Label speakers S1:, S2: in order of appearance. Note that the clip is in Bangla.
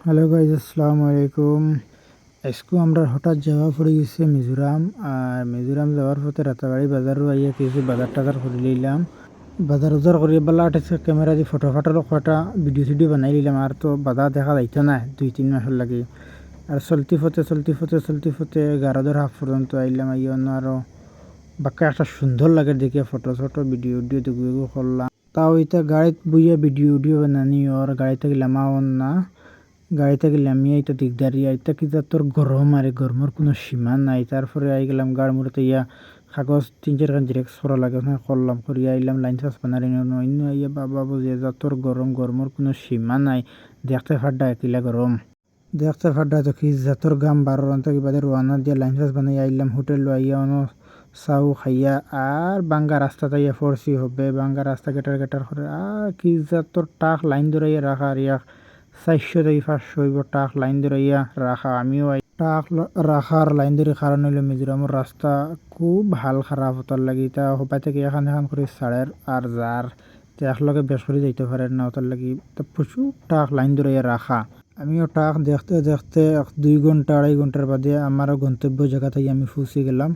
S1: হ্যালো গাইজ, আসসালামু আলাইকুম। আজকে আমরা হঠাৎ যাওয়া পড়ে গেছে মিজোরাম। আর মিজোরাম যাওয়ার পথে রাতাবাড়ি বাজারও আইয়া কিছু বাজার টাজার করে নিলাম। বাজার উজার করিয়ে বেলা আটেছে ক্যামেরা দিয়ে ফটো ফাটারও কয়টা ভিডিও সিডিও বানাই নিলাম। আর তো বাজার দেখা যাইতো না 2-3 মাসের লাগে। আর চলতি ফতে গারদের হাফ পর্যন্ত আইলাম। আইয়া অন্য আরও বাক্কা একটা সুন্দর লাগে দেখে ফটো ভিডিও দেখে করলাম। তাও এটা গাড়িত বইয়া ভিডিও বানানি ওর গাড়িতে গেলাম না। গাড়িতে গেলাম এটা দিকদারি আইতা কি তোর গরম, আর গরমের কোনো সীমা নাই। তারপরে আই গেলাম গাড় মুড়তে ইয়া কাগজ 3-4 খান জেরক্স করা লাগে করলাম, করিয়া আইলাম লাইন চাষ বানারি অন্য আইয়া বাবা বুঝিয়ে যা তোর গরমের কোনো সীমা নাই। দেখতে ফাড্ডা কিলা গরম, দেখতে ফাড্ডা তো কি জাতর গাম বারোর অন্ত কিবাদের রোয়ানা দিয়ে লাইন চাষ বানাই আইলাম হোটেল আইয়া অন চাউ খাইয়া আর বাঙ্গা রাস্তা তাইয়া ফরসি হবে বাঙ্গা রাস্তা গেটার করে আর কি জাতর টাক লাইন ধরাইয়া রাখা আর ইয়া 400 থেকে 500 হইব টাক লাইন ধরাইয়া রাখা। আমিও টাক রাখার লাইন ধরে কারণ হইল মিজোরামের রাস্তা খুব ভাল খারাপ হতার লাগি। তা হবাই থেকে এখান করে সাড়ের আর যার একলগে বেশ করে যাইতে পারেন না ওটার লাগি। তা প্রচুর টাক লাইন ধরাইয়া রাখা। আমিও টাক দেখতে 2 ঘন্টা 2.5 ঘন্টার বাদে আমার গন্তব্য জায়গা থেকে আমি পৌঁছে গেলাম।